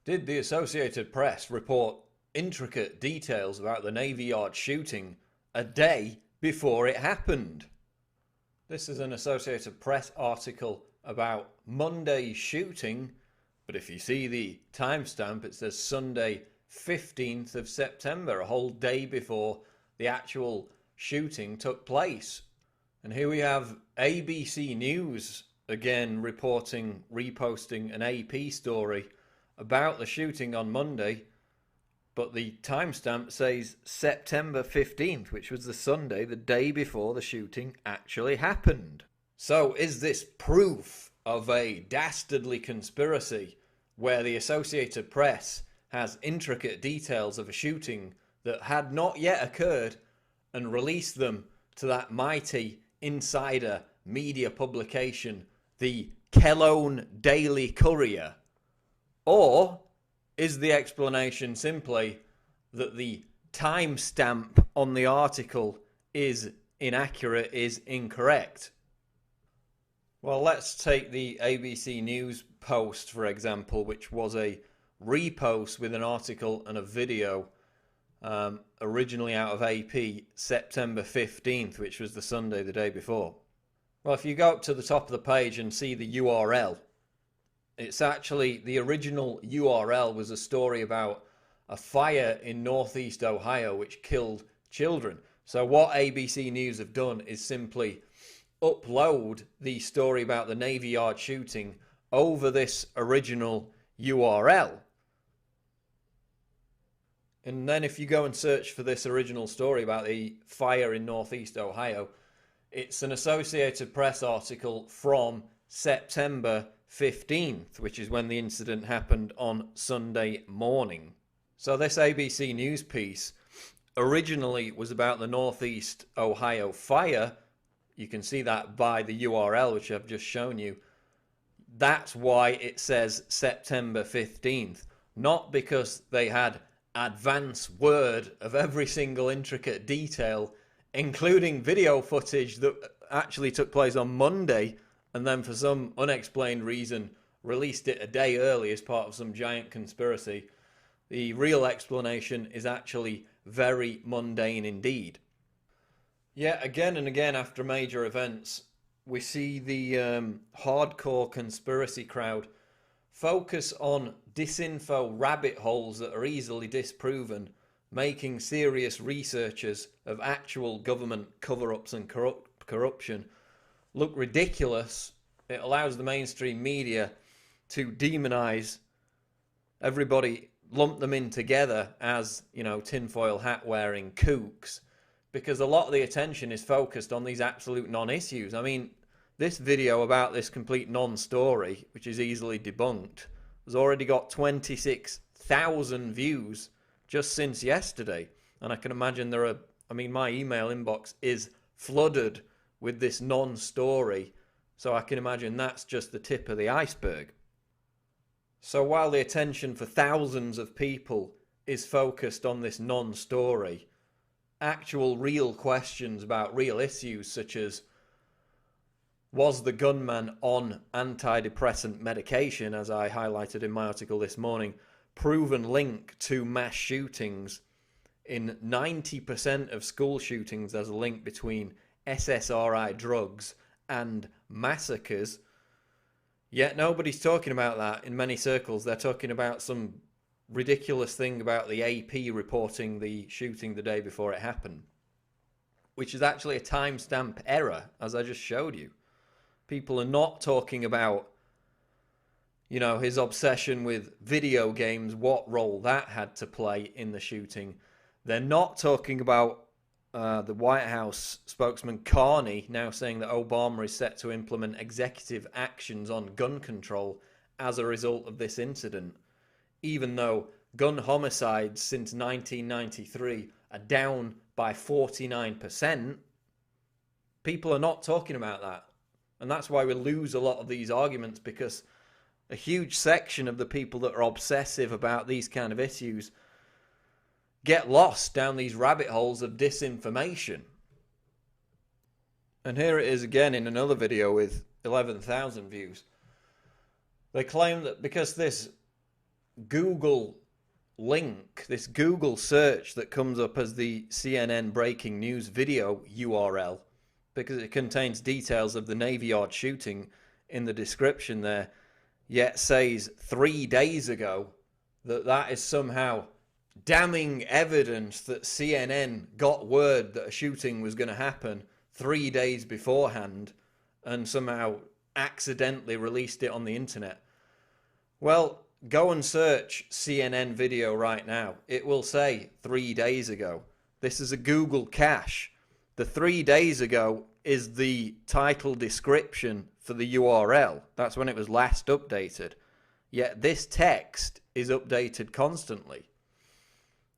Did the Associated Press report intricate details about the Navy Yard shooting a day before it happened? This is an Associated Press article about Monday's shooting, but if you see the timestamp, it says Sunday 15th of September, a whole day before the actual shooting took place. And here we have ABC News again reposting an AP story about the shooting on Monday, but the timestamp says September 15th, which was the Sunday, the day before the shooting actually happened. So is this proof of a dastardly conspiracy where the Associated Press has intricate details of a shooting that had not yet occurred and released them to that mighty insider media publication, the Cologne Daily Courier? Or is the explanation simply that the timestamp on the article is inaccurate, is incorrect? Well, let's take the ABC News post, for example, which was a repost with an article and a video originally out of AP, September 15th, which was the Sunday the day before. Well, if you go up to the top of the page and see the URL, it's actually, the original URL was a story about a fire in northeast Ohio which killed children. So what ABC News have done is simply upload the story about the Navy Yard shooting over this original URL. And then if you go and search for this original story about the fire in northeast Ohio, it's an Associated Press article from September 15th, which is when the incident happened on Sunday morning. So this ABC News piece originally was about the northeast Ohio fire. You can see that by the URL, which I've just shown you. That's why it says September 15th, not because they had advance word of every single intricate detail, including video footage that actually took place on Monday, and then for some unexplained reason released it a day early as part of some giant conspiracy. The real explanation is actually very mundane indeed. Yet again and again after major events, we see the hardcore conspiracy crowd focus on disinfo rabbit holes that are easily disproven, making serious researchers of actual government cover-ups and corruption look ridiculous. It allows the mainstream media to demonize everybody, lump them in together as, tinfoil hat wearing kooks, because a lot of the attention is focused on these absolute non-issues. I mean, this video about this complete non-story, which is easily debunked, has already got 26,000 views just since yesterday. And I can imagine my email inbox is flooded with this non-story. So I can imagine that's just the tip of the iceberg. So while the attention for thousands of people is focused on this non-story, actual real questions about real issues such as, was the gunman on antidepressant medication, as I highlighted in my article this morning, proven link to mass shootings? In 90% of school shootings, there's a link between SSRI drugs and massacres. Yet nobody's talking about that in many circles. They're talking about some ridiculous thing about the AP reporting the shooting the day before it happened, which is actually a timestamp error, as I just showed you. People are not talking about, his obsession with video games, what role that had to play in the shooting. They're not talking about the White House spokesman Carney now saying that Obama is set to implement executive actions on gun control as a result of this incident, even though gun homicides since 1993 are down by 49%. People are not talking about that. And that's why we lose a lot of these arguments, because a huge section of the people that are obsessive about these kind of issues get lost down these rabbit holes of disinformation. And here it is again in another video with 11,000 views. They claim that because this Google link, this Google search that comes up as the CNN breaking news video URL, because it contains details of the Navy Yard shooting in the description there, yet says 3 days ago that is somehow damning evidence that CNN got word that a shooting was going to happen 3 days beforehand and somehow accidentally released it on the internet. Well, go and search CNN video right now. It will say 3 days ago. This is a Google cache. The 3 days ago is the title description for the URL. That's when it was last updated. Yet this text is updated constantly.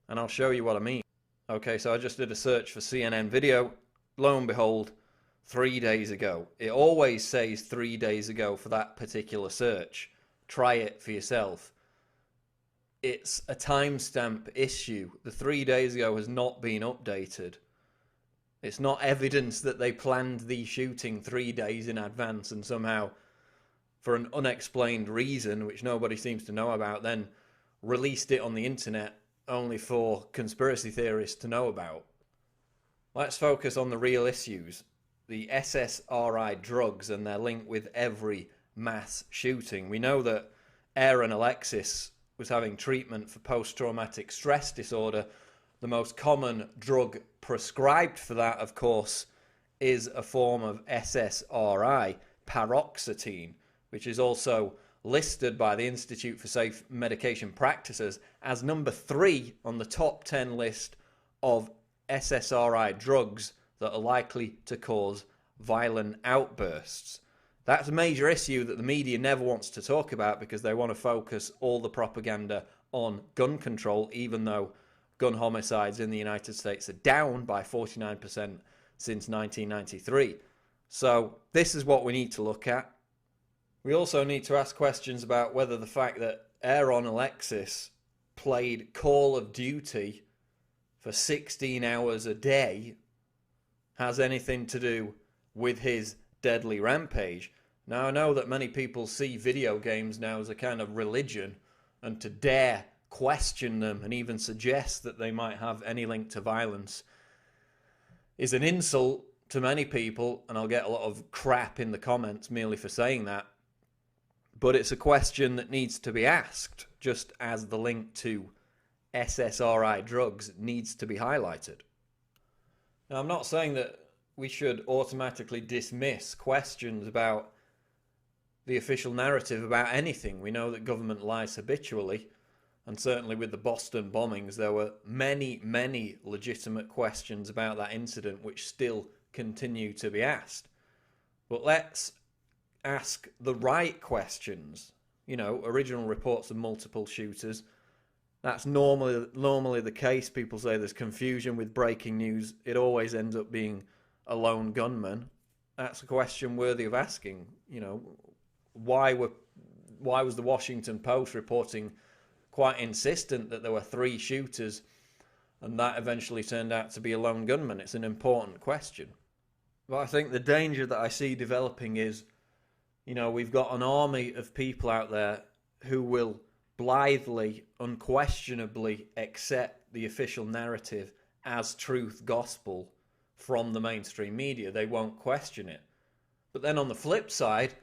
And I'll show you what I mean. Okay, so I just did a search for CNN video. Lo and behold, 3 days ago. It always says 3 days ago for that particular search. Try it for yourself. It's a timestamp issue. The 3 days ago has not been updated. It's not evidence that they planned the shooting 3 days in advance and somehow, for an unexplained reason, which nobody seems to know about, then released it on the internet only for conspiracy theorists to know about. Let's focus on the real issues. The SSRI drugs and their link with every mass shooting. We know that Aaron Alexis was having treatment for post-traumatic stress disorder. The most common drug prescribed for that, of course, is a form of SSRI, paroxetine, which is also listed by the Institute for Safe Medication Practices as number 3 on the top 10 list of SSRI drugs that are likely to cause violent outbursts. That's a major issue that the media never wants to talk about because they want to focus all the propaganda on gun control, even though gun homicides in the United States are down by 49% since 1993. So this is what we need to look at. We also need to ask questions about whether the fact that Aaron Alexis played Call of Duty for 16 hours a day has anything to do with his deadly rampage. Now, I know that many people see video games now as a kind of religion, and to dare question them and even suggest that they might have any link to violence is an insult to many people, and I'll get a lot of crap in the comments merely for saying that. But it's a question that needs to be asked, just as the link to SSRI drugs needs to be highlighted. Now, I'm not saying that we should automatically dismiss questions about the official narrative about anything. We know that government lies habitually, and certainly with the Boston bombings, there were many, many legitimate questions about that incident which still continue to be asked. But let's ask the right questions. You know, original reports of multiple shooters. That's normally the case. People say there's confusion with breaking news. It always ends up being a lone gunman. That's a question worthy of asking. You know, why was the Washington Post reporting quite insistent that there were 3 shooters and that eventually turned out to be a lone gunman? It's an important question. But I think the danger that I see developing is, you know, we've got an army of people out there who will blithely, unquestionably accept the official narrative as truth gospel from the mainstream media. They won't question it. But then on the flip side,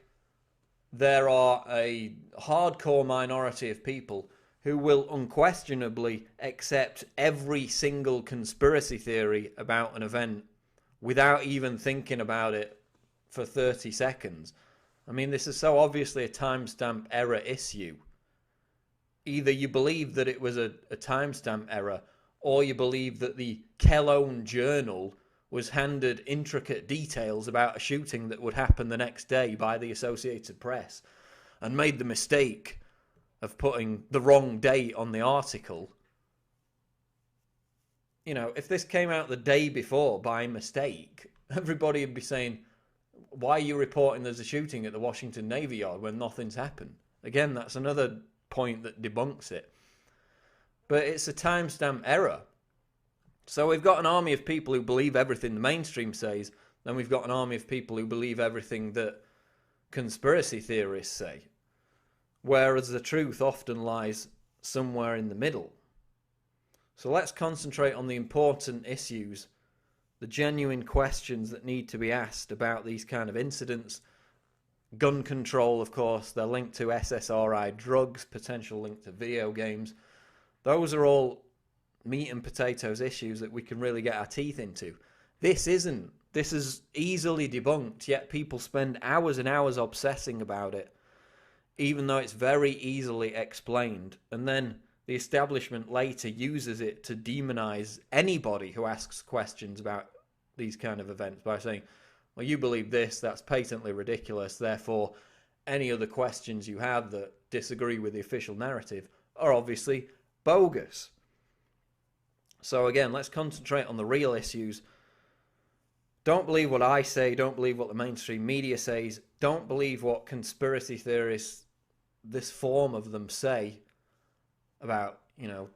there are a hardcore minority of people who will unquestionably accept every single conspiracy theory about an event without even thinking about it for 30 seconds. I mean, this is so obviously a timestamp error issue. Either you believe that it was a timestamp error, or you believe that the Kellogg Journal was handed intricate details about a shooting that would happen the next day by the Associated Press and made the mistake of putting the wrong date on the article. You know, if this came out the day before by mistake, everybody would be saying, why are you reporting there's a shooting at the Washington Navy Yard when nothing's happened? Again, that's another point that debunks it. But it's a timestamp error. So we've got an army of people who believe everything the mainstream says, then we've got an army of people who believe everything that conspiracy theorists say. Whereas the truth often lies somewhere in the middle. So let's concentrate on the important issues, the genuine questions that need to be asked about these kind of incidents. Gun control, of course, they're linked to SSRI drugs, potential link to video games. Those are all meat and potatoes issues that we can really get our teeth into. This isn't. This is easily debunked, yet people spend hours and hours obsessing about it, even though it's very easily explained. And then the establishment later uses it to demonize anybody who asks questions about these kind of events by saying, well, you believe this, that's patently ridiculous, therefore any other questions you have that disagree with the official narrative are obviously bogus. So again, let's concentrate on the real issues. Don't believe what I say, don't believe what the mainstream media says, don't believe what conspiracy theorists, this form of them, say about,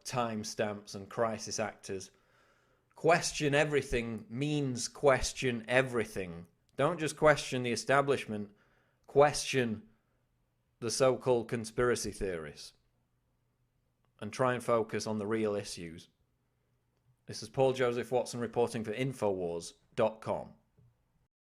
timestamps and crisis actors. Question everything means question everything. Don't just question the establishment, question the so-called conspiracy theories. And try and focus on the real issues. This is Paul Joseph Watson reporting for Infowars.com.